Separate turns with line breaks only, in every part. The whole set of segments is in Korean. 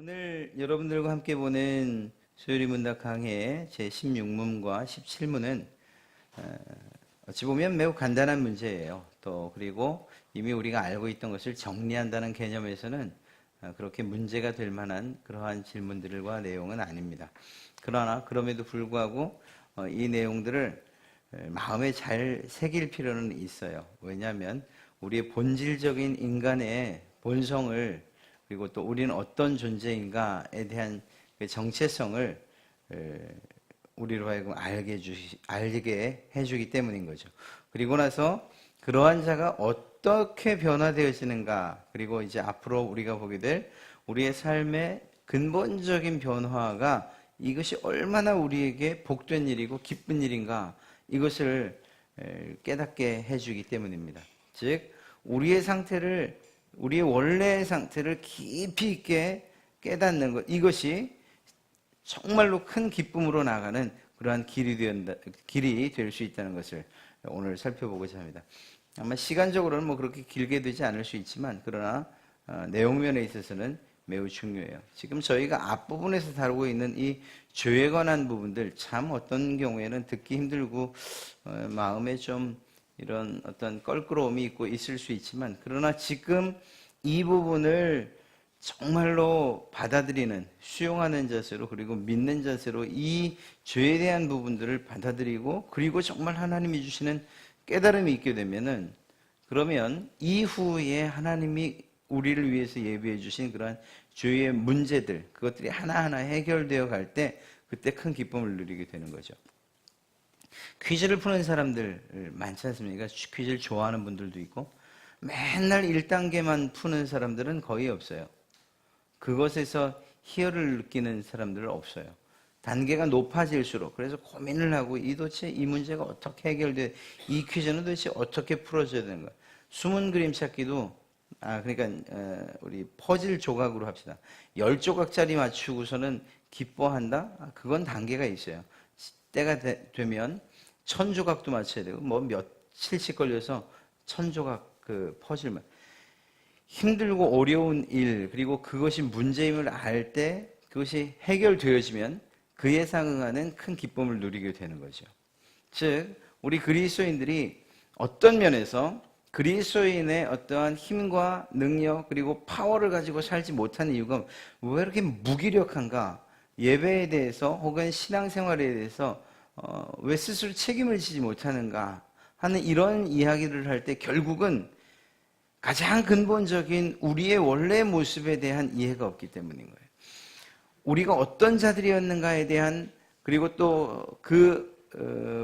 오늘 여러분들과 함께 보는 소율이 문답 강해 제16문과 17문은 어찌 보면 매우 간단한 문제예요. 또 그리고 이미 우리가 알고 있던 것을 정리한다는 개념에서는 그렇게 문제가 될 만한 그러한 질문들과 내용은 아닙니다. 그러나 그럼에도 불구하고 이 내용들을 마음에 잘 새길 필요는 있어요. 왜냐하면 우리의 본질적인 인간의 본성을 그리고 또 우리는 어떤 존재인가에 대한 그 정체성을 우리로 하여금 알게 해주기 때문인 거죠. 그리고 나서 그러한 자가 어떻게 변화되어지는가, 그리고 이제 앞으로 우리가 보게 될 우리의 삶의 근본적인 변화가 이것이 얼마나 우리에게 복된 일이고 기쁜 일인가, 이것을 깨닫게 해주기 때문입니다. 즉, 우리의 원래의 상태를 깊이 있게 깨닫는 것, 이것이 정말로 큰 기쁨으로 나가는 그러한 길이 될 수 있다는 것을 오늘 살펴보고자 합니다. 아마 시간적으로는 뭐 그렇게 길게 되지 않을 수 있지만, 그러나 내용면에 있어서는 매우 중요해요. 지금 저희가 앞부분에서 다루고 있는 이 죄에 관한 부분들, 참 어떤 경우에는 듣기 힘들고 마음에 좀 이런 어떤 껄끄러움이 있고 있을 수 있지만, 그러나 지금 이 부분을 정말로 받아들이는, 수용하는 자세로, 그리고 믿는 자세로 이 죄에 대한 부분들을 받아들이고, 그리고 정말 하나님이 주시는 깨달음이 있게 되면은, 그러면 이후에 하나님이 우리를 위해서 예비해 주신 그러한 죄의 문제들, 그것들이 하나하나 해결되어 갈 때 그때 큰 기쁨을 누리게 되는 거죠. 퀴즈를 푸는 사람들 많지 않습니까? 퀴즈를 좋아하는 분들도 있고, 맨날 1단계만 푸는 사람들은 거의 없어요. 그것에서 희열을 느끼는 사람들은 없어요. 단계가 높아질수록, 그래서 고민을 하고 도대체 이 문제가 어떻게 해결돼, 이 퀴즈는 도대체 어떻게 풀어져야 되는 거야. 숨은 그림 찾기도, 그러니까 우리 퍼즐 조각으로 합시다. 10조각짜리 맞추고서는 기뻐한다? 그건 단계가 있어요. 때가 되면 1000조각도 맞춰야 되고, 뭐 며칠씩 걸려서 1000조각 그 퍼즐만. 힘들고 어려운 일, 그리고 그것이 문제임을 알 때 그것이 해결되어지면 그에 상응하는 큰 기쁨을 누리게 되는 거죠. 즉, 우리 그리스도인들이 어떤 면에서 그리스도인의 어떠한 힘과 능력, 그리고 파워를 가지고 살지 못하는 이유가 왜 이렇게 무기력한가? 예배에 대해서 혹은 신앙생활에 대해서 왜 스스로 책임을 지지 못하는가 하는 이런 이야기를 할 때 결국은 가장 근본적인 우리의 원래 모습에 대한 이해가 없기 때문인 거예요. 우리가 어떤 자들이었는가에 대한, 그리고 또 그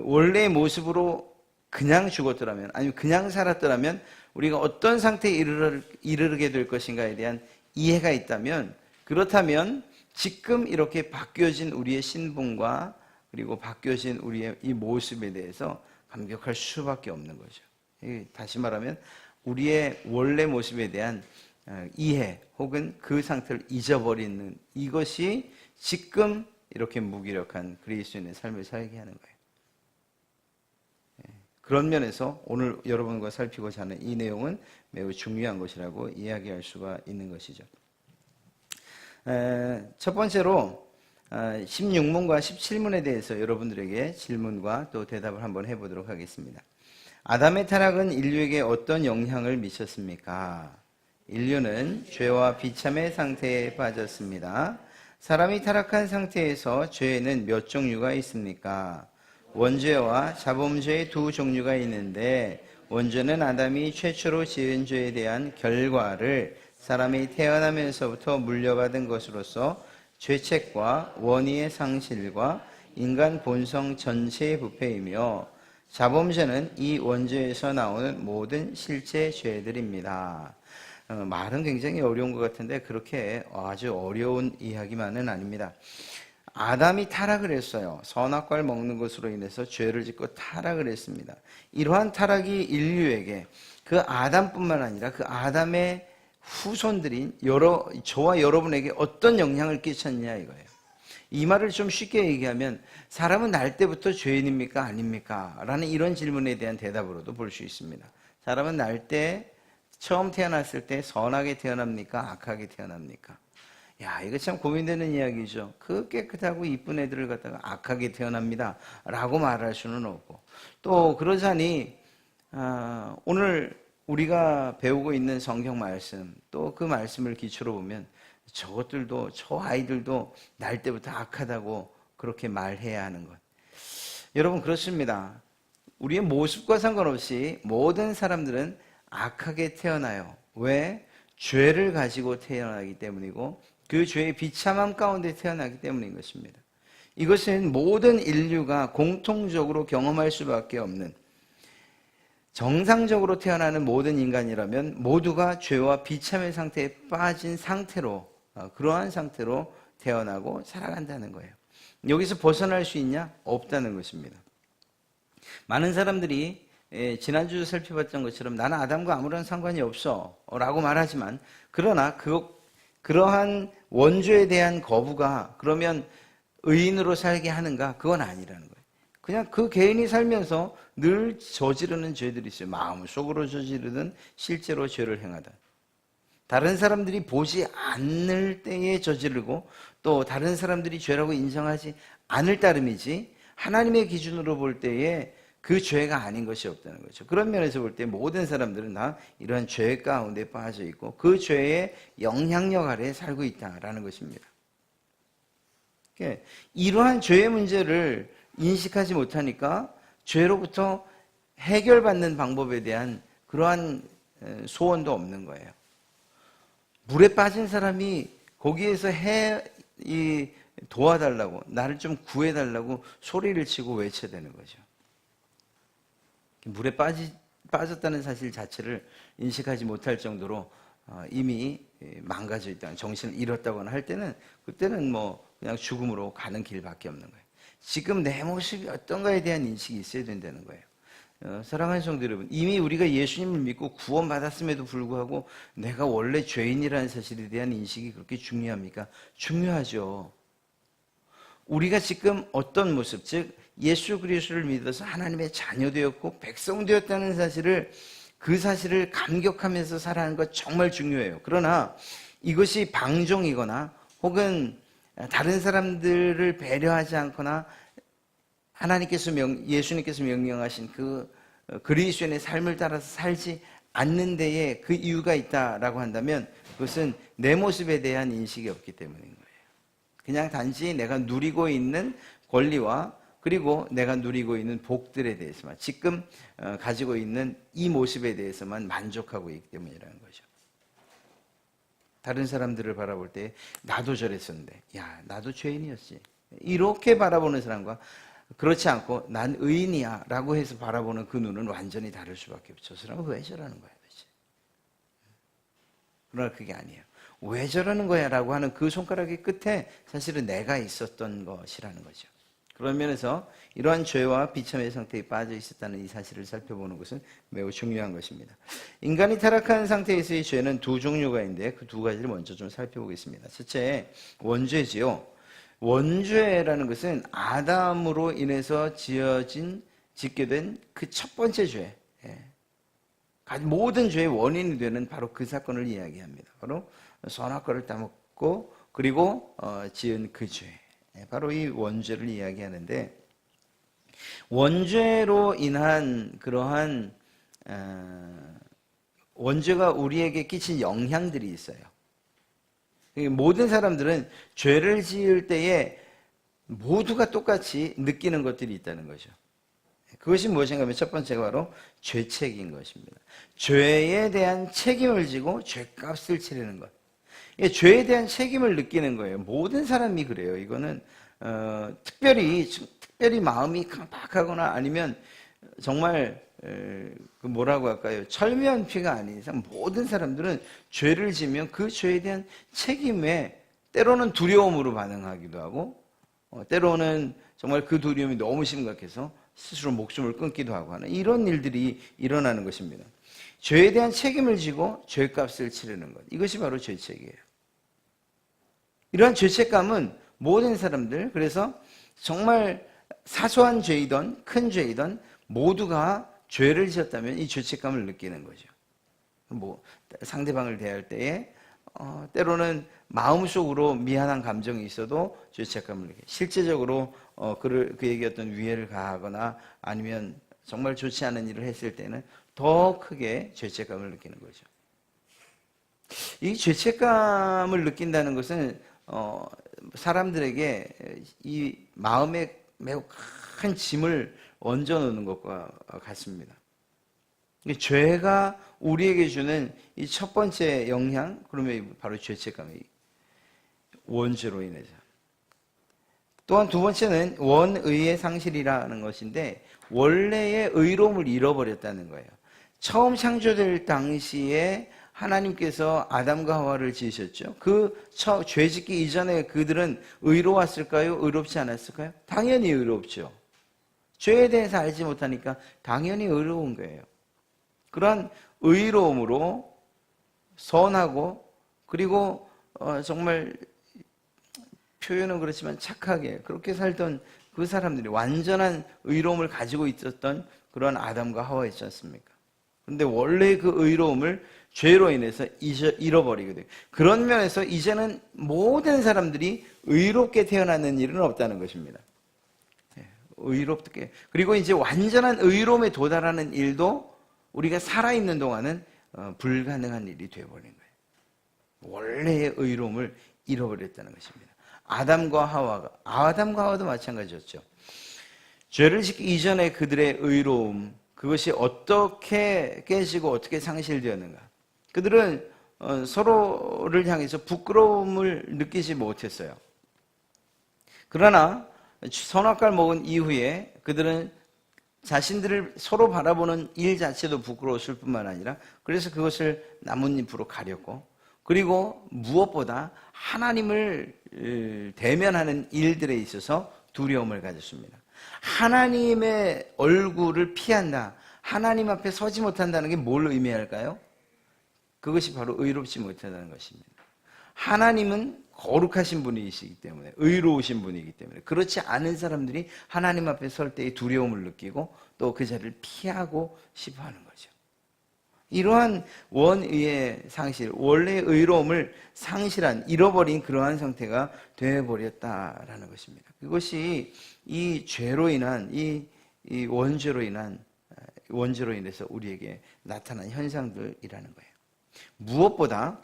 원래의 모습으로 그냥 죽었더라면, 아니면 그냥 살았더라면 우리가 어떤 상태에 이르게 될 것인가에 대한 이해가 있다면, 그렇다면 지금 이렇게 바뀌어진 우리의 신분과 그리고 바뀌어진 우리의 이 모습에 대해서 감격할 수밖에 없는 거죠. 다시 말하면 우리의 원래 모습에 대한 이해 혹은 그 상태를 잊어버리는, 이것이 지금 이렇게 무기력한 그리스도인의 삶을 살게 하는 거예요. 그런 면에서 오늘 여러분과 살피고자 하는 이 내용은 매우 중요한 것이라고 이야기할 수가 있는 것이죠. 첫 번째로 16문과 17문에 대해서 여러분들에게 질문과 또 대답을 한번 해보도록 하겠습니다. 아담의 타락은 인류에게 어떤 영향을 미쳤습니까? 인류는 죄와 비참의 상태에 빠졌습니다. 사람이 타락한 상태에서 죄에는 몇 종류가 있습니까? 원죄와 자범죄의 두 종류가 있는데, 원죄는 아담이 최초로 지은 죄에 대한 결과를 사람이 태어나면서부터 물려받은 것으로서 죄책과 원의의 상실과 인간 본성 전체의 부패이며, 자범죄는 이 원죄에서 나오는 모든 실제 죄들입니다. 말은 굉장히 어려운 것 같은데 그렇게 아주 어려운 이야기만은 아닙니다. 아담이 타락을 했어요. 선악과를 먹는 것으로 인해서 죄를 짓고 타락을 했습니다. 이러한 타락이 인류에게, 그 아담뿐만 아니라 그 아담의 후손들인 저와 여러분에게 어떤 영향을 끼쳤냐 이거예요. 이 말을 좀 쉽게 얘기하면, 사람은 날 때부터 죄인입니까 아닙니까? 라는 이런 질문에 대한 대답으로도 볼 수 있습니다. 사람은 날 때 처음 태어났을 때 선하게 태어납니까 악하게 태어납니까? 야, 이거 참 고민되는 이야기죠. 그 깨끗하고 이쁜 애들을 갖다가 악하게 태어납니다 라고 말할 수는 없고, 또 그러자니 오늘 우리가 배우고 있는 성경 말씀, 또 그 말씀을 기초로 보면 저것들도, 저 아이들도 날 때부터 악하다고 그렇게 말해야 하는 것. 여러분, 그렇습니다. 우리의 모습과 상관없이 모든 사람들은 악하게 태어나요. 왜? 죄를 가지고 태어나기 때문이고, 그 죄의 비참함 가운데 태어나기 때문인 것입니다. 이것은 모든 인류가 공통적으로 경험할 수밖에 없는, 정상적으로 태어나는 모든 인간이라면 모두가 죄와 비참의 상태에 빠진 상태로, 그러한 상태로 태어나고 살아간다는 거예요. 여기서 벗어날 수 있냐? 없다는 것입니다. 많은 사람들이 지난주 살펴봤던 것처럼 나는 아담과 아무런 상관이 없어 라고 말하지만, 그러나 그러한 원죄에 대한 거부가 그러면 의인으로 살게 하는가? 그건 아니라는 거예요. 그냥 그 개인이 살면서 늘 저지르는 죄들이 있어요. 마음속으로 저지르든 실제로 죄를 행하든. 다른 사람들이 보지 않을 때에 저지르고, 또 다른 사람들이 죄라고 인정하지 않을 따름이지, 하나님의 기준으로 볼 때에 그 죄가 아닌 것이 없다는 거죠. 그런 면에서 볼 때 모든 사람들은 다 이러한 죄 가운데 빠져 있고 그 죄의 영향력 아래에 살고 있다라는 것입니다. 이러한 죄의 문제를 인식하지 못하니까 죄로부터 해결받는 방법에 대한 그러한 소원도 없는 거예요. 물에 빠진 사람이 거기에서 도와달라고, 나를 좀 구해달라고 소리를 치고 외쳐야 되는 거죠. 물에 빠졌다는 사실 자체를 인식하지 못할 정도로 이미 망가져 있다, 정신을 잃었다거나 할 때는, 그때는 그냥 죽음으로 가는 길밖에 없는 거예요. 지금 내 모습이 어떤가에 대한 인식이 있어야 된다는 거예요. 사랑하는 성도 여러분, 이미 우리가 예수님을 믿고 구원받았음에도 불구하고 내가 원래 죄인이라는 사실에 대한 인식이 그렇게 중요합니까? 중요하죠. 우리가 지금 어떤 모습, 즉 예수 그리스도를 믿어서 하나님의 자녀 되었고 백성 되었다는 사실을, 그 사실을 감격하면서 살아가는 것 정말 중요해요. 그러나 이것이 방종이거나 혹은 다른 사람들을 배려하지 않거나 예수님께서 명령하신 그 그리스도인의 삶을 따라서 살지 않는 데에 그 이유가 있다라고 한다면, 그것은 내 모습에 대한 인식이 없기 때문인 거예요. 그냥 단지 내가 누리고 있는 권리와 그리고 내가 누리고 있는 복들에 대해서만, 지금 가지고 있는 이 모습에 대해서만 만족하고 있기 때문이라는 거죠. 다른 사람들을 바라볼 때 나도 저랬었는데, 야, 나도 죄인이었지, 이렇게 바라보는 사람과 그렇지 않고 난 의인이야 라고 해서 바라보는 그 눈은 완전히 다를 수밖에 없죠. 저 사람은 왜 저러는 거야 도대체? 그러나 그게 아니에요. 왜 저러는 거야 라고 하는 그 손가락의 끝에 사실은 내가 있었던 것이라는 거죠. 그런 면에서 이러한 죄와 비참의 상태에 빠져 있었다는 이 사실을 살펴보는 것은 매우 중요한 것입니다. 인간이 타락한 상태에서의 죄는 두 종류가 있는데 그 두 가지를 먼저 좀 살펴보겠습니다. 첫째, 원죄지요. 원죄라는 것은 아담으로 인해서 짓게 된 그 첫 번째 죄, 모든 죄의 원인이 되는 바로 그 사건을 이야기합니다. 바로 선악과를 따먹고 그리고 지은 그 죄, 바로 이 원죄를 이야기하는데, 원죄로 인한 그러한 원죄가 우리에게 끼친 영향들이 있어요. 모든 사람들은 죄를 지을 때에 모두가 똑같이 느끼는 것들이 있다는 거죠. 그것이 무엇인가 하면 첫 번째가 바로 죄책인 것입니다. 죄에 대한 책임을 지고 죄값을 치르는 것. 죄에 대한 책임을 느끼는 거예요. 모든 사람이 그래요. 이거는 특별히 마음이 강박하거나 아니면 정말 뭐라고 할까요? 철면피가 아닌 이상 모든 사람들은 죄를 지면 그 죄에 대한 책임에 때로는 두려움으로 반응하기도 하고, 때로는 정말 그 두려움이 너무 심각해서 스스로 목숨을 끊기도 하고 하는 이런 일들이 일어나는 것입니다. 죄에 대한 책임을 지고 죄값을 치르는 것, 이것이 바로 죄책이에요. 이러한 죄책감은 모든 사람들, 그래서 정말 사소한 죄이든 큰 죄이든 모두가 죄를 지었다면 이 죄책감을 느끼는 거죠. 상대방을 대할 때에 때로는 마음속으로 미안한 감정이 있어도 죄책감을 느껴요. 실제적으로 그에게 어떤 위해를 가하거나 아니면 정말 좋지 않은 일을 했을 때는 더 크게 죄책감을 느끼는 거죠. 이 죄책감을 느낀다는 것은 사람들에게 이 마음에 매우 큰 짐을 얹어 놓는 것과 같습니다. 죄가 우리에게 주는 이 첫 번째 영향, 그러면 바로 죄책감이 원죄로 인해서. 또한 두 번째는 원의의 상실이라는 것인데 원래의 의로움을 잃어버렸다는 거예요. 처음 창조될 당시에 하나님께서 아담과 하와를 지으셨죠. 죄 짓기 이전에 그들은 의로웠을까요? 의롭지 않았을까요? 당연히 의롭죠. 죄에 대해서 알지 못하니까 당연히 의로운 거예요. 그러한 의로움으로 선하고 그리고 정말 표현은 그렇지만 착하게 그렇게 살던 그 사람들이 완전한 의로움을 가지고 있었던 그런 아담과 하와였지 않습니까? 그런데 원래 그 의로움을 죄로 인해서 잃어버리게 돼요. 그런 면에서 이제는 모든 사람들이 의롭게 태어나는 일은 없다는 것입니다. 의롭게. 그리고 이제 완전한 의로움에 도달하는 일도 우리가 살아있는 동안은 불가능한 일이 되어버린 거예요. 원래의 의로움을 잃어버렸다는 것입니다. 아담과 하와도 마찬가지였죠. 죄를 짓기 이전에 그들의 의로움, 그것이 어떻게 깨지고 어떻게 상실되었는가. 그들은 서로를 향해서 부끄러움을 느끼지 못했어요. 그러나 선악과를 먹은 이후에 그들은 자신들을 서로 바라보는 일 자체도 부끄러웠을 뿐만 아니라 그래서 그것을 나뭇잎으로 가렸고 그리고 무엇보다 하나님을 대면하는 일들에 있어서 두려움을 가졌습니다. 하나님의 얼굴을 피한다. 하나님 앞에 서지 못한다는 게 뭘 의미할까요? 그것이 바로 의롭지 못한다는 것입니다. 하나님은 거룩하신 분이시기 때문에 의로우신 분이기 때문에 그렇지 않은 사람들이 하나님 앞에 설 때의 두려움을 느끼고 또 그 자리를 피하고 싶어하는 거죠. 이러한 원의의 상실, 원래의 의로움을 잃어버린 그러한 상태가 되어버렸다라는 것입니다. 그것이 이 죄로 인한 이 원죄로 인해서 우리에게 나타난 현상들이라는 거예요. 무엇보다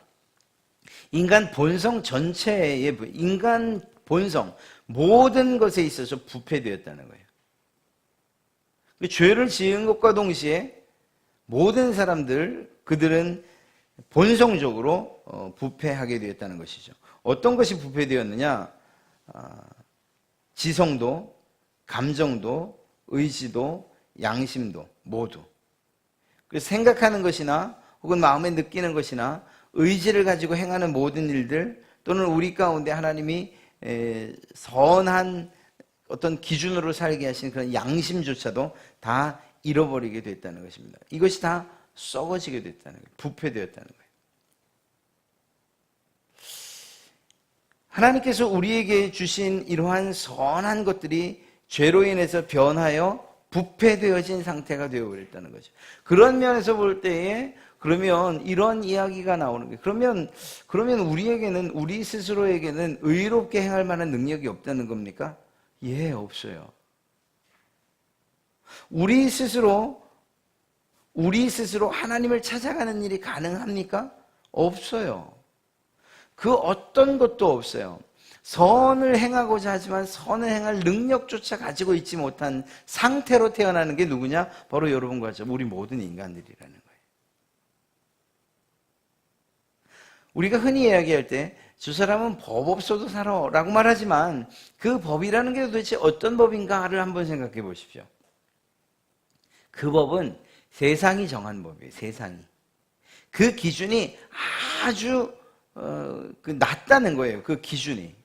인간 본성 전체의 인간 본성 모든 것에 있어서 부패되었다는 거예요. 죄를 지은 것과 동시에 모든 사람들 그들은 본성적으로 부패하게 되었다는 것이죠. 어떤 것이 부패되었느냐? 지성도, 감정도, 의지도, 양심도 모두. 그래서 생각하는 것이나 혹은 마음에 느끼는 것이나 의지를 가지고 행하는 모든 일들 또는 우리 가운데 하나님이 선한 어떤 기준으로 살게 하신 그런 양심조차도 다 잃어버리게 됐다는 것입니다. 이것이 다 썩어지게 됐다는 거예요. 부패되었다는 거예요. 하나님께서 우리에게 주신 이러한 선한 것들이 죄로 인해서 변하여 부패되어진 상태가 되어버렸다는 거죠. 그런 면에서 볼 때에 그러면 이런 이야기가 나오는 거예요. 그러면 우리 스스로에게는 의롭게 행할 만한 능력이 없다는 겁니까? 예, 없어요. 우리 스스로 하나님을 찾아가는 일이 가능합니까? 없어요. 그 어떤 것도 없어요. 선을 행하고자 하지만 선을 행할 능력조차 가지고 있지 못한 상태로 태어나는 게 누구냐? 바로 여러분과 저 우리 모든 인간들이라는 거예요. 우리가 흔히 이야기할 때 저 사람은 법 없어도 살아 라고 말하지만 그 법이라는 게 도대체 어떤 법인가를 한번 생각해 보십시오. 그 법은 세상이 정한 법이에요. 세상이. 그 기준이 아주 낮다는 거예요. 그 기준이.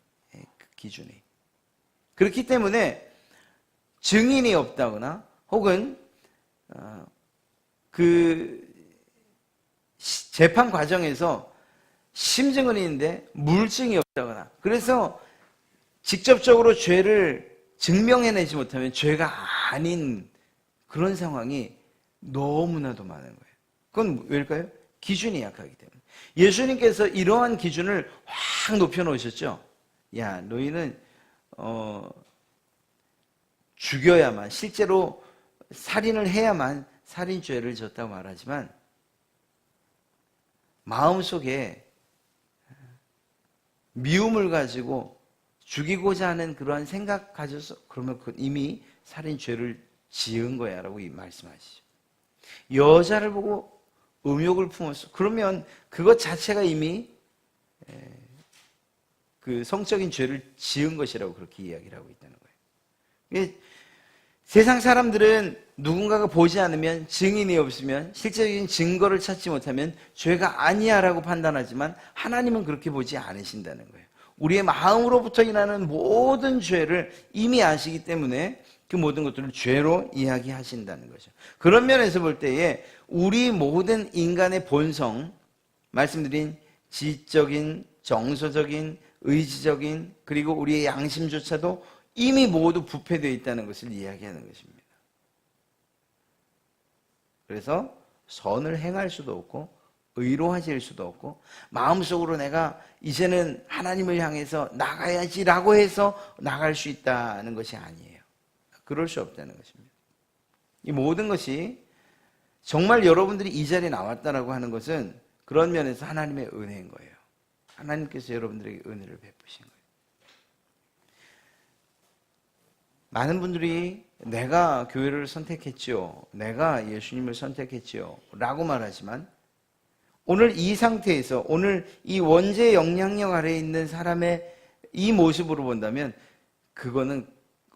그렇기 때문에 증인이 없다거나 혹은 그 재판 과정에서 심증은 있는데 물증이 없다거나 그래서 직접적으로 죄를 증명해내지 못하면 죄가 아닌 그런 상황이 너무나도 많은 거예요. 그건 왜일까요? 기준이 약하기 때문에. 예수님께서 이러한 기준을 확 높여놓으셨죠. 야, 너희는 죽여야만, 실제로 살인을 해야만 살인죄를 졌다고 말하지만 마음속에 미움을 가지고 죽이고자 하는 그러한 생각 가져서 그러면 이미 살인죄를 지은 거야 라고 말씀하시죠. 여자를 보고 음욕을 품었어. 그러면 그것 자체가 이미 그 성적인 죄를 지은 것이라고 그렇게 이야기를 하고 있다는 거예요. 세상 사람들은 누군가가 보지 않으면, 증인이 없으면, 실제적인 증거를 찾지 못하면 죄가 아니야 라고 판단하지만 하나님은 그렇게 보지 않으신다는 거예요. 우리의 마음으로부터 일어나는 모든 죄를 이미 아시기 때문에 그 모든 것들을 죄로 이야기하신다는 거죠. 그런 면에서 볼 때에 우리 모든 인간의 본성, 말씀드린 지적인, 정서적인, 의지적인, 그리고 우리의 양심조차도 이미 모두 부패되어 있다는 것을 이야기하는 것입니다. 그래서 선을 행할 수도 없고 의로하실 수도 없고 마음속으로 내가 이제는 하나님을 향해서 나가야지라고 해서 나갈 수 있다는 것이 아니에요. 그럴 수 없다는 것입니다. 이 모든 것이 정말 여러분들이 이 자리에 나왔다라고 하는 것은 그런 면에서 하나님의 은혜인 거예요. 하나님께서 여러분들에게 은혜를 베푸신 거예요. 많은 분들이 내가 교회를 선택했지요, 내가 예수님을 선택했지요 라고 말하지만 오늘 이 상태에서, 오늘 이 원죄의 영향력 아래에 있는 사람의 이 모습으로 본다면 그거는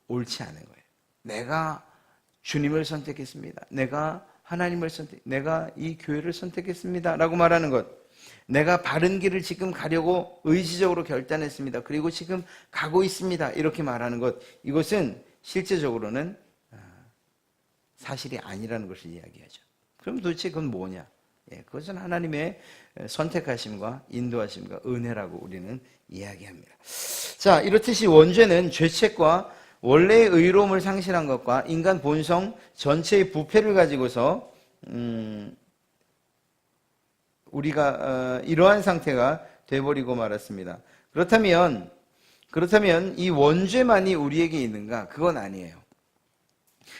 옳지 않은 거예요. 내가 주님을 선택했습니다, 내가 하나님을 내가 이 교회를 선택했습니다 라고 말하는 것, 내가 바른 길을 지금 가려고 의지적으로 결단했습니다, 그리고 지금 가고 있습니다, 이렇게 말하는 것, 이것은 실제적으로는 사실이 아니라는 것을 이야기하죠. 그럼 도대체 그건 뭐냐? 그것은 하나님의 선택하심과 인도하심과 은혜라고 우리는 이야기합니다. 자, 이렇듯이 원죄는 죄책과 원래의 의로움을 상실한 것과 인간 본성 전체의 부패를 가지고서 우리가 이러한 상태가 돼버리고 말았습니다. 그렇다면 이 원죄만이 우리에게 있는가? 그건 아니에요.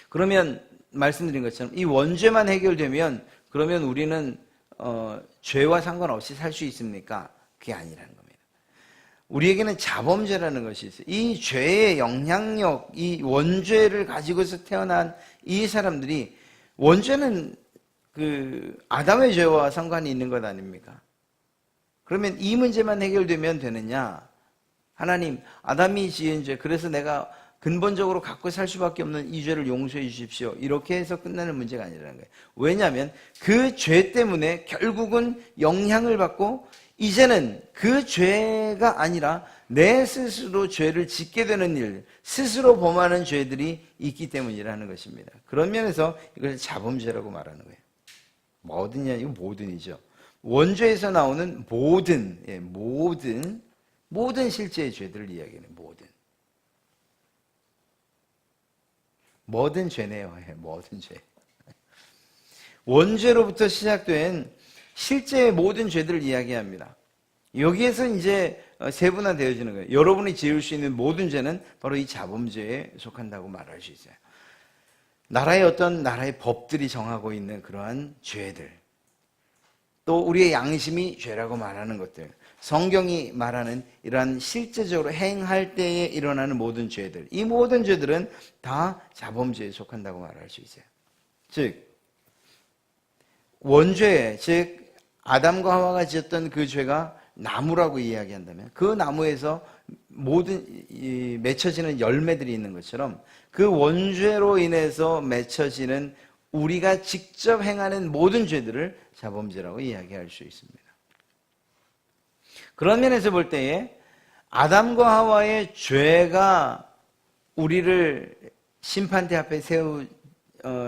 그러면 말씀드린 것처럼 이 원죄만 해결되면 그러면 우리는 죄와 상관없이 살 수 있습니까? 그게 아니라는 겁니다. 우리에게는 자범죄라는 것이 있어요. 이 죄의 영향력, 이 원죄를 가지고서 태어난 이 사람들이, 원죄는 그 아담의 죄와 상관이 있는 것 아닙니까? 그러면 이 문제만 해결되면 되느냐? 하나님, 아담이 지은 죄, 그래서 내가 근본적으로 갖고 살 수밖에 없는 이 죄를 용서해 주십시오, 이렇게 해서 끝나는 문제가 아니라는 거예요. 왜냐하면 그 죄 때문에 결국은 영향을 받고 이제는 그 죄가 아니라 내 스스로 죄를 짓게 되는 일, 스스로 범하는 죄들이 있기 때문이라는 것입니다. 그런 면에서 이걸 자범죄라고 말하는 거예요. 뭐든이 아니고 모든이죠. 원죄에서 나오는 모든 실제의 죄들을 이야기하는 모든 죄네요. 모든 죄. 원죄로부터 시작된 실제의 모든 죄들을 이야기합니다. 여기에서 이제 세분화되어지는 거예요. 여러분이 지을 수 있는 모든 죄는 바로 이 자범죄에 속한다고 말할 수 있어요. 나라의 법들이 정하고 있는 그러한 죄들, 또 우리의 양심이 죄라고 말하는 것들, 성경이 말하는 이러한 실제적으로 행할 때에 일어나는 모든 죄들, 이 모든 죄들은 다 자범죄에 속한다고 말할 수 있어요. 즉 원죄, 즉 아담과 하와가 지었던 그 죄가 나무라고 이야기한다면 그 나무에서 모든 맺혀지는 열매들이 있는 것처럼 그 원죄로 인해서 맺혀지는 우리가 직접 행하는 모든 죄들을 자범죄라고 이야기할 수 있습니다. 그런 면에서 볼 때에 아담과 하와의 죄가 우리를 심판대 앞에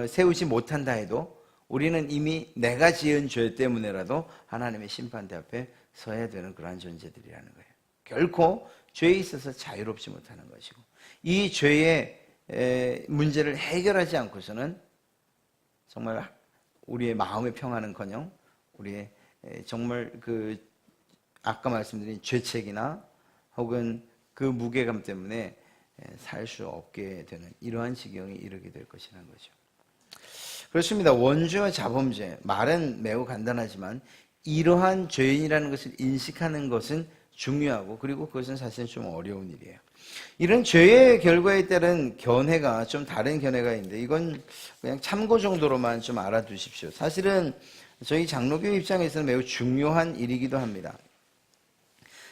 세우지 못한다 해도 우리는 이미 내가 지은 죄 때문에라도 하나님의 심판대 앞에 서야 되는 그러한 존재들이라는 거예요. 결코 죄에 있어서 자유롭지 못하는 것이고, 이 죄의 문제를 해결하지 않고서는 정말 우리의 마음의 평화는커녕 우리의 정말 아까 말씀드린 죄책이나 혹은 그 무게감 때문에 살 수 없게 되는 이러한 지경에 이르게 될 것이라는 거죠. 그렇습니다. 원죄와 자범죄, 말은 매우 간단하지만 이러한 죄인이라는 것을 인식하는 것은 중요하고, 그리고 그것은 사실 좀 어려운 일이에요. 이런 죄의 결과에 따른 견해가 좀 다른 견해가 있는데, 이건 그냥 참고 정도로만 좀 알아두십시오. 사실은 저희 장로교 입장에서는 매우 중요한 일이기도 합니다.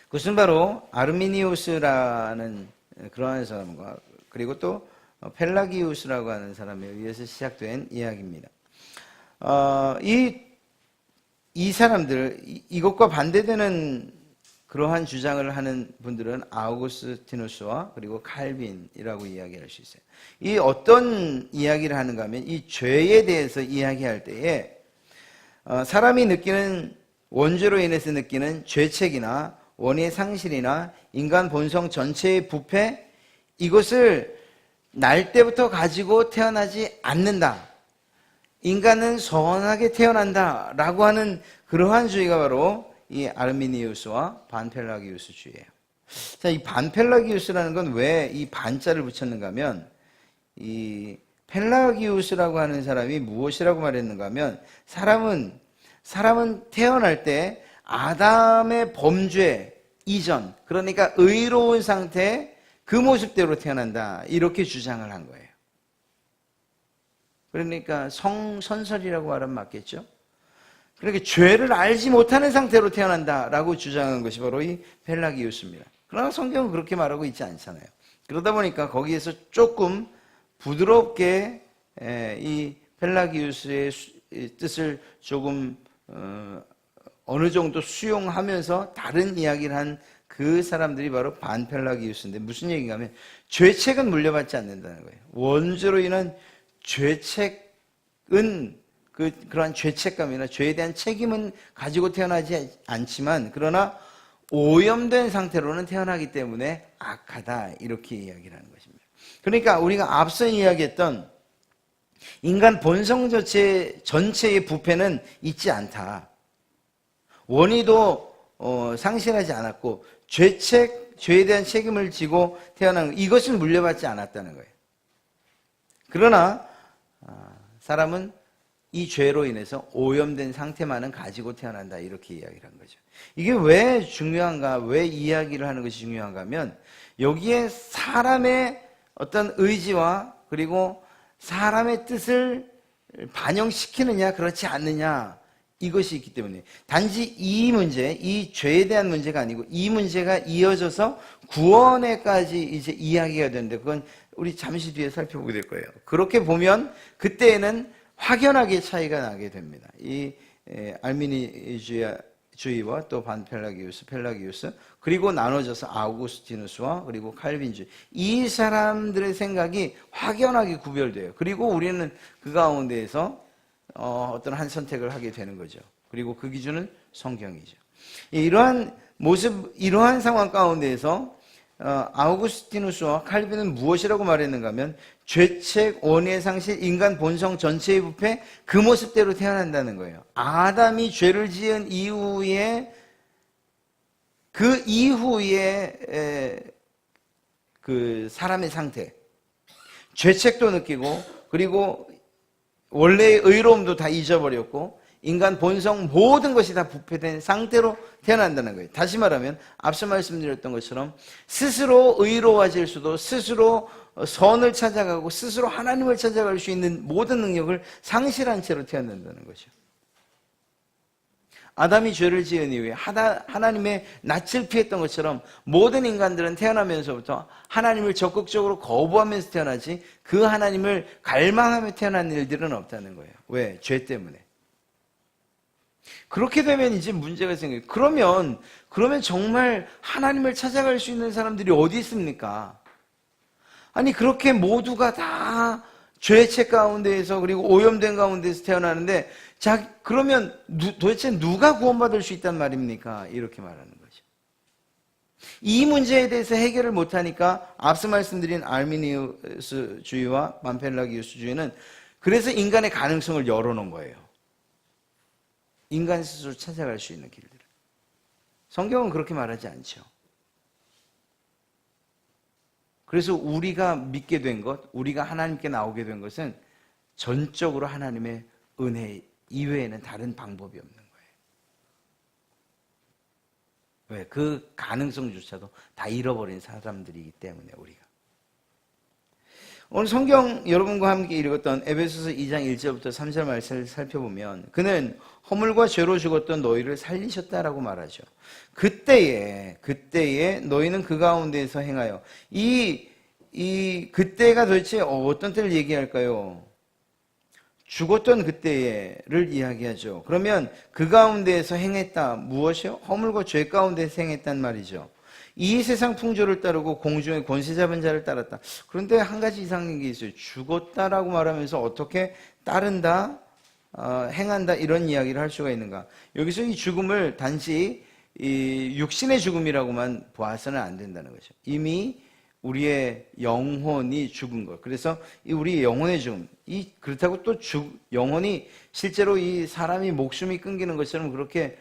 그것은 바로 아르미니우스라는 그러한 사람과, 그리고 또 펠라기우스라고 하는 사람에 의해서 시작된 이야기입니다. 이 사람들, 이것과 반대되는 그러한 주장을 하는 분들은 아우구스티누스와 그리고 칼빈이라고 이야기할 수 있어요. 이 어떤 이야기를 하는가 하면, 이 죄에 대해서 이야기할 때에 사람이 느끼는, 원죄로 인해서 느끼는 죄책이나 원의 상실이나 인간 본성 전체의 부패, 이것을 날 때부터 가지고 태어나지 않는다. 인간은 선하게 태어난다 라고 하는 그러한 주의가 바로 이 아르미니우스와 반펠라기우스주의예요. 자, 이 반펠라기우스라는 건 왜 이 반자를 붙였는가 하면, 이 펠라기우스라고 하는 사람이 무엇이라고 말했는가 하면, 사람은 태어날 때 아담의 범죄 이전, 그러니까 의로운 상태, 그 모습대로 태어난다, 이렇게 주장을 한 거예요. 그러니까 성선설이라고 말하면 맞겠죠? 그러니까 죄를 알지 못하는 상태로 태어난다라고 주장한 것이 바로 이 펠라기우스입니다. 그러나 성경은 그렇게 말하고 있지 않잖아요. 그러다 보니까 거기에서 조금 부드럽게 이 펠라기우스의 뜻을 조금 어느 정도 수용하면서 다른 이야기를 한 그 사람들이 바로 반펠라기우스인데, 무슨 얘기인가 하면, 죄책은 물려받지 않는다는 거예요. 원죄로 인한 죄책은 그러한 죄책감이나 죄에 대한 책임은 가지고 태어나지 않지만, 그러나 오염된 상태로는 태어나기 때문에 악하다, 이렇게 이야기를 하는 것입니다. 그러니까 우리가 앞서 이야기했던 인간 본성 전체의 부패는 있지 않다. 원의도 상실하지 않았고, 죄에 대한 책임을 지고 태어난 것, 이것은 물려받지 않았다는 거예요. 그러나 사람은 이 죄로 인해서 오염된 상태만은 가지고 태어난다, 이렇게 이야기를 한 거죠. 이게 왜 중요한가, 왜 이야기를 하는 것이 중요한가 하면, 여기에 사람의 어떤 의지와 그리고 사람의 뜻을 반영시키느냐 그렇지 않느냐, 이것이 있기 때문에, 단지 이 문제, 이 죄에 대한 문제가 아니고 이 문제가 이어져서 구원에까지 이제 이야기가 되는데, 그건 우리 잠시 뒤에 살펴보게 될 거예요. 그렇게 보면 그때에는 확연하게 차이가 나게 됩니다. 이 알미니주의와 또 반펠라기우스, 펠라기우스, 그리고 나눠져서 아우구스티누스와 그리고 칼빈주의, 이 사람들의 생각이 확연하게 구별돼요. 그리고 우리는 그 가운데에서 어떤 한 선택을 하게 되는 거죠. 그리고 그 기준은 성경이죠. 이러한 모습, 이러한 상황 가운데에서 아우구스티누스와 칼빈은 무엇이라고 말했는가 하면, 죄책, 원의 상실, 인간 본성 전체의 부패, 그 모습대로 태어난다는 거예요. 아담이 죄를 지은 이후에, 그 이후에 그 사람의 상태, 죄책도 느끼고, 그리고 원래의 의로움도 다 잊어버렸고, 인간 본성 모든 것이 다 부패된 상태로 태어난다는 거예요. 다시 말하면 앞서 말씀드렸던 것처럼 스스로 의로워질 수도, 스스로 선을 찾아가고 스스로 하나님을 찾아갈 수 있는 모든 능력을 상실한 채로 태어난다는 거죠. 아담이 죄를 지은 이후에 하나님의 낯을 피했던 것처럼 모든 인간들은 태어나면서부터 하나님을 적극적으로 거부하면서 태어나지, 그 하나님을 갈망하며 태어난 일들은 없다는 거예요. 왜? 죄 때문에. 그렇게 되면 이제 문제가 생겨요. 그러면 정말 하나님을 찾아갈 수 있는 사람들이 어디 있습니까? 아니, 그렇게 모두가 다 죄책 가운데에서 그리고 오염된 가운데에서 태어나는데, 자, 그러면 도대체 누가 구원받을 수 있단 말입니까? 이렇게 말하는 거죠. 이 문제에 대해서 해결을 못하니까 앞서 말씀드린 인간 스스로 찾아갈 수 있는 길들. 성경은 그렇게 말하지 않죠. 그래서 우리가 믿게 된 것, 우리가 하나님께 나오게 된 것은 전적으로 하나님의 은혜 이외에는 다른 방법이 없는 거예요. 왜? 그 가능성조차도 다 잃어버린 사람들이기 때문에 우리가. 오늘 성경 여러분과 함께 읽었던 에베소서 2장 1절부터 3절 말씀을 살펴보면 그는 허물과 죄로 죽었던 너희를 살리셨다라고 말하죠. 그때에 너희는 그 가운데에서 행하여 그때가 도대체 어떤 때를 얘기할까요? 죽었던 그때를 이야기하죠. 그러면 그 가운데에서 행했다. 무엇이요? 허물과 죄 가운데서 행했단 말이죠. 이 세상 풍조를 따르고 공중의 권세 잡은 자를 따랐다. 그런데 한 가지 이상한 게 있어요. 죽었다라고 말하면서 어떻게 따른다, 행한다 이런 이야기를 할 수가 있는가? 여기서 이 죽음을 단지 이 육신의 죽음이라고만 보아서는 안 된다는 거죠. 이미 우리의 영혼이 죽은 것. 그래서 우리 영혼의 죽음. 그렇다고 또 영혼이 실제로 이 사람이 목숨이 끊기는 것처럼 그렇게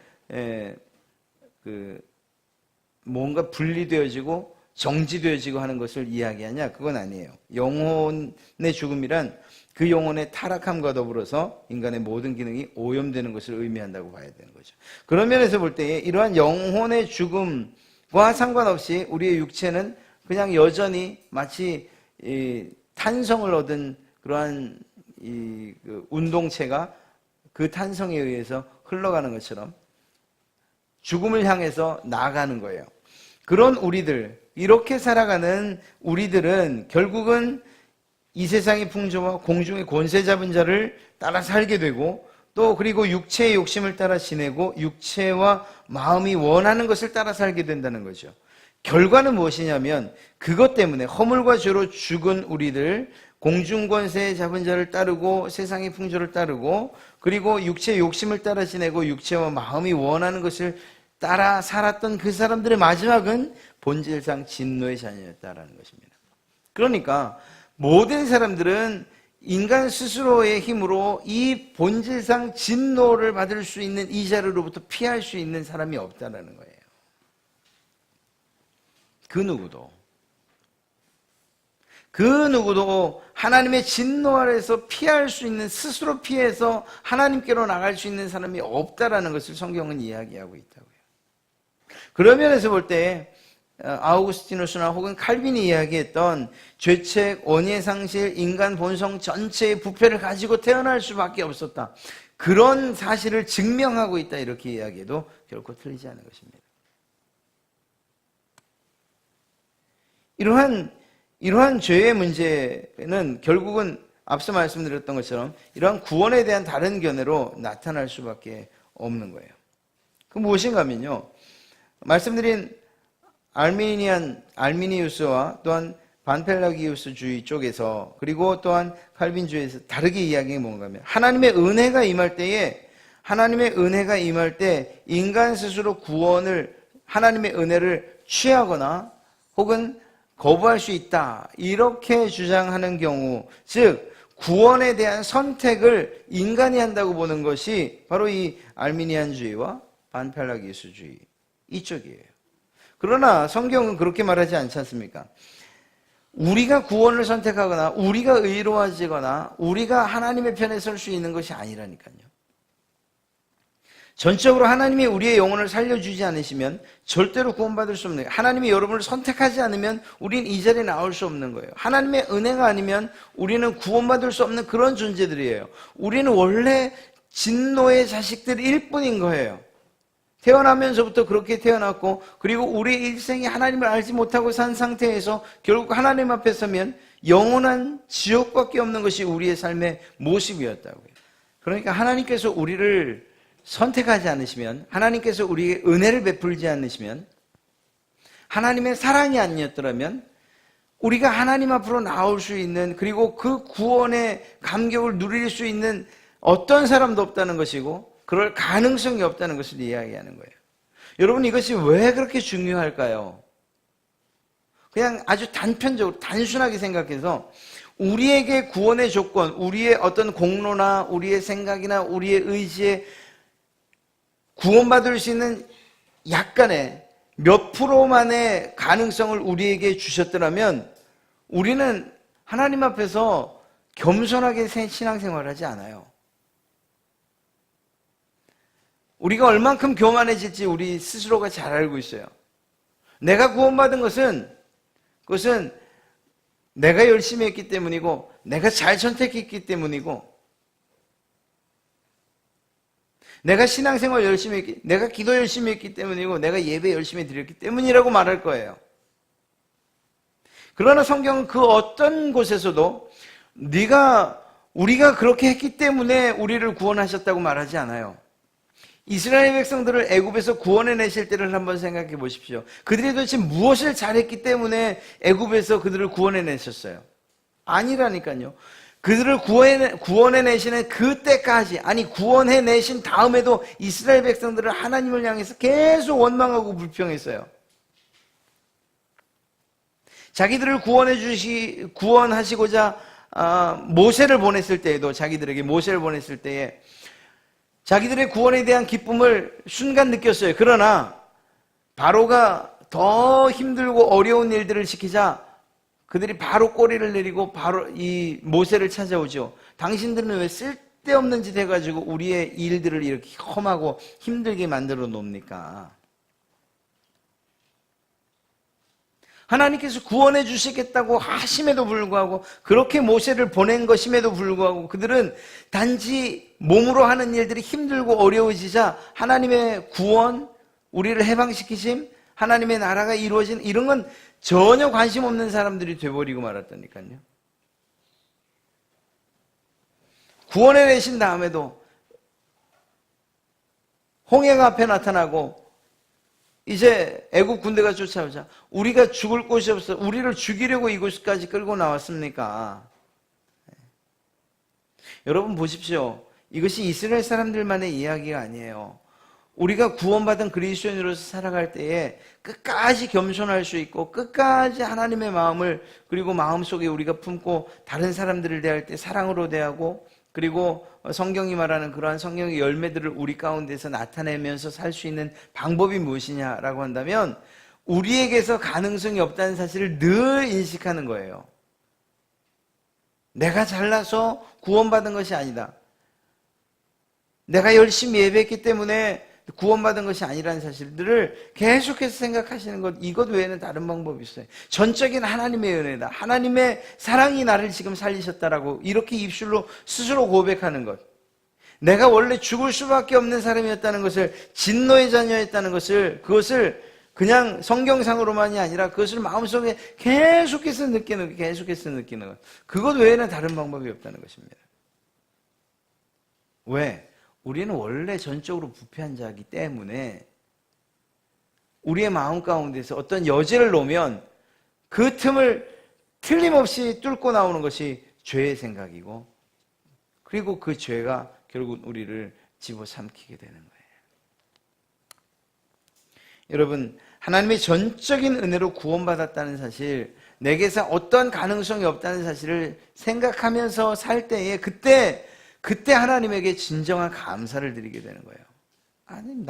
뭔가 분리되어지고 정지되어지고 하는 것을 이야기하냐? 그건 아니에요. 영혼의 죽음이란 그 영혼의 타락함과 더불어서 인간의 모든 기능이 오염되는 것을 의미한다고 봐야 되는 거죠. 그런 면에서 볼 때 이러한 영혼의 죽음과 상관없이 우리의 육체는 그냥 여전히 마치 탄성을 얻은 그러한 운동체가 그 탄성에 의해서 흘러가는 것처럼 죽음을 향해서 나아가는 거예요. 그런 우리들, 이렇게 살아가는 우리들은 결국은 이 세상의 풍조와 공중의 권세 잡은 자를 따라 살게 되고 또 그리고 육체의 욕심을 따라 지내고 육체와 마음이 원하는 것을 따라 살게 된다는 거죠. 결과는 무엇이냐면 그것 때문에 허물과 죄로 죽은 우리들, 공중 권세 잡은 자를 따르고 세상의 풍조를 따르고 그리고 육체의 욕심을 따라 지내고 육체와 마음이 원하는 것을 따라 살았던 그 사람들의 마지막은 본질상 진노의 자녀였다라는 것입니다. 그러니까 모든 사람들은 인간 스스로의 힘으로 이 본질상 진노를 받을 수 있는 이 자리로부터 피할 수 있는 사람이 없다라는 거예요. 그 누구도 하나님의 진노 아래에서 피할 수 있는, 스스로 피해서 하나님께로 나갈 수 있는 사람이 없다라는 것을 성경은 이야기하고 있다고요. 그런 면에서 볼 때 아우구스티누스나 혹은 칼빈이 이야기했던 죄책, 원의 상실, 인간 본성 전체의 부패를 가지고 태어날 수밖에 없었다. 그런 사실을 증명하고 있다 이렇게 이야기해도 결코 틀리지 않은 것입니다. 이러한 죄의 문제는 결국은 앞서 말씀드렸던 것처럼 이러한 구원에 대한 다른 견해로 나타날 수밖에 없는 거예요. 그 무엇인가 하면요, 말씀드린 알미니우스와 또한 반펠라기우스주의 쪽에서 그리고 또한 칼빈주의에서 다르게 이야기가 뭔가 하면 하나님의 은혜가 임할 때 인간 스스로 하나님의 은혜를 취하거나 혹은 거부할 수 있다 이렇게 주장하는 경우, 즉 구원에 대한 선택을 인간이 한다고 보는 것이 바로 이 알미니안주의와 반펠라기우스주의 이쪽이에요. 그러나 성경은 그렇게 말하지 않지 않습니까? 우리가 구원을 선택하거나 우리가 의로워지거나 우리가 하나님의 편에 설 수 있는 것이 아니라니까요. 전적으로 하나님이 우리의 영혼을 살려주지 않으시면 절대로 구원받을 수 없는 거예요. 하나님이 여러분을 선택하지 않으면 우리는 이 자리에 나올 수 없는 거예요. 하나님의 은혜가 아니면 우리는 구원받을 수 없는 그런 존재들이에요. 우리는 원래 진노의 자식들일 뿐인 거예요. 태어나면서부터 그렇게 태어났고 그리고 우리의 일생이 하나님을 알지 못하고 산 상태에서 결국 하나님 앞에 서면 영원한 지옥밖에 없는 것이 우리의 삶의 모습이었다고요. 그러니까 하나님께서 우리를 선택하지 않으시면, 하나님께서 우리에게 은혜를 베풀지 않으시면, 하나님의 사랑이 아니었더라면 우리가 하나님 앞으로 나올 수 있는, 그리고 그 구원의 감격을 누릴 수 있는 어떤 사람도 없다는 것이고 그럴 가능성이 없다는 것을 이야기하는 거예요. 여러분, 이것이 왜 그렇게 중요할까요? 그냥 아주 단편적으로 단순하게 생각해서 우리에게 구원의 조건, 우리의 어떤 공로나 우리의 생각이나 우리의 의지에 구원받을 수 있는 약간의 몇 프로만의 가능성을 우리에게 주셨더라면 우리는 하나님 앞에서 겸손하게 신앙생활을 하지 않아요. 우리가 얼만큼 교만해질지 우리 스스로가 잘 알고 있어요. 내가 구원받은 그것은 내가 열심히 했기 때문이고, 내가 잘 선택했기 때문이고, 내가 신앙생활 열심히 했기, 내가 기도 열심히 했기 때문이고, 내가 예배 열심히 드렸기 때문이라고 말할 거예요. 그러나 성경은 그 어떤 곳에서도 우리가 그렇게 했기 때문에 우리를 구원하셨다고 말하지 않아요. 이스라엘 백성들을 애굽에서 구원해내실 때를 한번 생각해 보십시오. 그들이 도대체 무엇을 잘했기 때문에 애굽에서 그들을 구원해내셨어요? 아니라니까요. 그들을 구원해내시는 그때까지, 아니 구원해내신 다음에도 이스라엘 백성들은 하나님을 향해서 계속 원망하고 불평했어요. 자기들을 구원하시고자 모세를 보냈을 때에도, 자기들에게 모세를 보냈을 때에 자기들의 구원에 대한 기쁨을 순간 느꼈어요. 그러나 바로가 더 힘들고 어려운 일들을 시키자 그들이 바로 꼬리를 내리고 바로 이 모세를 찾아오죠. 당신들은 왜 쓸데없는 짓 해가지고 우리의 일들을 이렇게 험하고 힘들게 만들어 놓습니까? 하나님께서 구원해 주시겠다고 하심에도 불구하고, 그렇게 모세를 보낸 것임에도 불구하고 그들은 단지 몸으로 하는 일들이 힘들고 어려워지자 하나님의 구원, 우리를 해방시키심, 하나님의 나라가 이루어진 이런 건 전혀 관심 없는 사람들이 돼버리고 말았다니까요. 구원해 내신 다음에도 홍해가 앞에 나타나고 이제 애국 군대가 쫓아오자 우리가 죽을 곳이 없어 우리를 죽이려고 이곳까지 끌고 나왔습니까? 여러분 보십시오. 이것이 이스라엘 사람들만의 이야기가 아니에요. 우리가 구원받은 그리스도인으로서 살아갈 때에 끝까지 겸손할 수 있고 끝까지 하나님의 마음을, 그리고 마음속에 우리가 품고 다른 사람들을 대할 때 사랑으로 대하고, 그리고 성경이 말하는 그러한 성경의 열매들을 우리 가운데서 나타내면서 살 수 있는 방법이 무엇이냐라고 한다면 우리에게서 가능성이 없다는 사실을 늘 인식하는 거예요. 내가 잘나서 구원받은 것이 아니다. 내가 열심히 예배했기 때문에 구원받은 것이 아니라는 사실들을 계속해서 생각하시는 것, 이것 외에는 다른 방법이 있어요. 전적인 하나님의 은혜다. 하나님의 사랑이 나를 지금 살리셨다라고 이렇게 입술로 스스로 고백하는 것. 내가 원래 죽을 수밖에 없는 사람이었다는 것을, 진노의 자녀였다는 것을, 그것을 그냥 성경상으로만이 아니라 그것을 마음속에 계속해서 느끼는 것. 그것 외에는 다른 방법이 없다는 것입니다. 왜? 우리는 원래 전적으로 부패한 자이기 때문에 우리의 마음 가운데서 어떤 여지를 놓으면 그 틈을 틀림없이 뚫고 나오는 것이 죄의 생각이고, 그리고 그 죄가 결국 우리를 집어삼키게 되는 거예요. 여러분, 하나님의 전적인 은혜로 구원받았다는 사실, 내게서 어떤 가능성이 없다는 사실을 생각하면서 살 때에 그때 하나님에게 진정한 감사를 드리게 되는 거예요. 아니,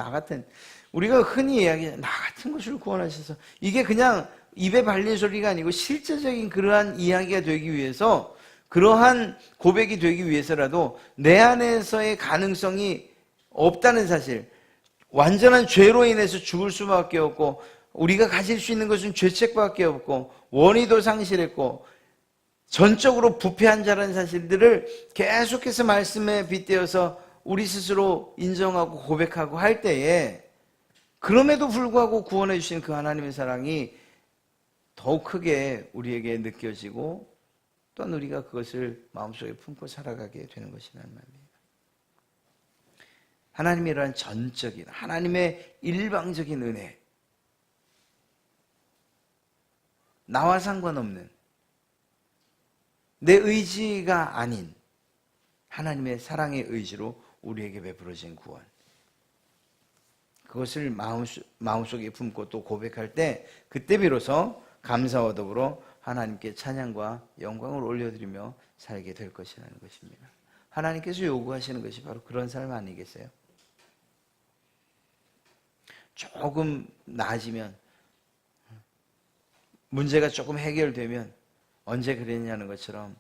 우리가 흔히 이야기하는 나 같은 것을 구원하셔서, 이게 그냥 입에 발린 소리가 아니고 실제적인 그러한 이야기가 되기 위해서, 그러한 고백이 되기 위해서라도 내 안에서의 가능성이 없다는 사실, 완전한 죄로 인해서 죽을 수밖에 없고, 우리가 가질 수 있는 것은 죄책밖에 없고, 원의도 상실했고, 전적으로 부패한 자라는 사실들을 계속해서 말씀에 빗대어서 우리 스스로 인정하고 고백하고 할 때에, 그럼에도 불구하고 구원해 주신 그 하나님의 사랑이 더욱 크게 우리에게 느껴지고, 또한 우리가 그것을 마음속에 품고 살아가게 되는 것이라는 말입니다. 하나님의 이러한 전적인, 하나님의 일방적인 은혜, 나와 상관없는, 내 의지가 아닌 하나님의 사랑의 의지로 우리에게 베풀어진 구원, 그것을 마음속에 품고 또 고백할 때, 그때 비로소 감사와 더불어 하나님께 찬양과 영광을 올려드리며 살게 될 것이라는 것입니다. 하나님께서 요구하시는 것이 바로 그런 삶 아니겠어요? 조금 나아지면, 문제가 조금 해결되면 언제 그랬냐는 것처럼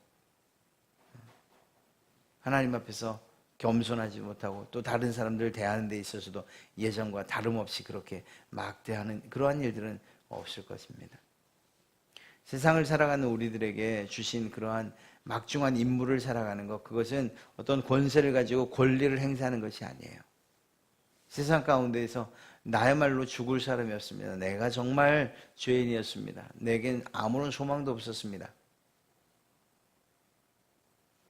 하나님 앞에서 겸손하지 못하고 또 다른 사람들 대하는 데 있어서도 예전과 다름없이 그렇게 막대하는 그러한 일들은 없을 것입니다. 세상을 살아가는 우리들에게 주신 그러한 막중한 임무를 살아가는 것, 그것은 어떤 권세를 가지고 권리를 행사하는 것이 아니에요. 세상 가운데에서 나야말로 죽을 사람이었습니다. 내가 정말 죄인이었습니다. 내겐 아무런 소망도 없었습니다.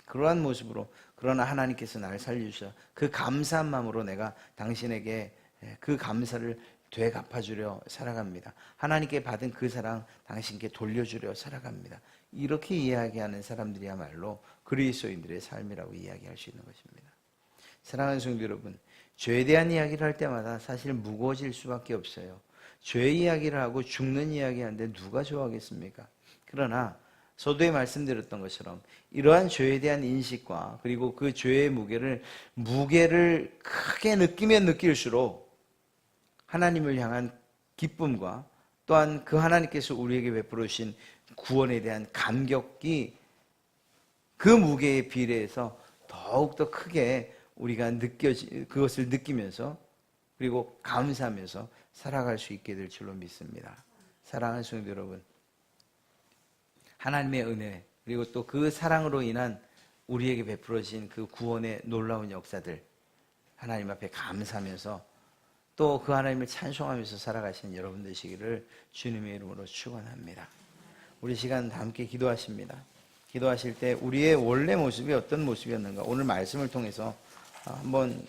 그러한 모습으로, 그러나 하나님께서 나를 살려주셔 그 감사한 마음으로 내가 당신에게 그 감사를 되갚아주려 살아갑니다. 하나님께 받은 그 사랑 당신께 돌려주려 살아갑니다. 이렇게 이야기하는 사람들이야말로 그리스도인들의 삶이라고 이야기할 수 있는 것입니다. 사랑하는 성도 여러분, 죄에 대한 이야기를 할 때마다 사실 무거워질 수밖에 없어요. 죄 이야기를 하고 죽는 이야기 하는데 누가 좋아하겠습니까? 그러나 서두에 말씀드렸던 것처럼 이러한 죄에 대한 인식과 그리고 그 죄의 무게를 크게 느끼면 느낄수록 하나님을 향한 기쁨과 또한 그 하나님께서 우리에게 베풀어 주신 구원에 대한 감격이 그 무게에 비례해서 더욱더 크게 우리가 그것을 느끼면서 그리고 감사하면서 살아갈 수 있게 될 줄로 믿습니다. 사랑하는 성도 여러분, 하나님의 은혜 그리고 또 그 사랑으로 인한 우리에게 베풀어진 그 구원의 놀라운 역사들, 하나님 앞에 감사하면서 또 그 하나님을 찬송하면서 살아가시는 여러분 되시기를 주님의 이름으로 축원합니다. 우리 시간 다 함께 기도하십니다. 기도하실 때 우리의 원래 모습이 어떤 모습이었는가, 오늘 말씀을 통해서 한번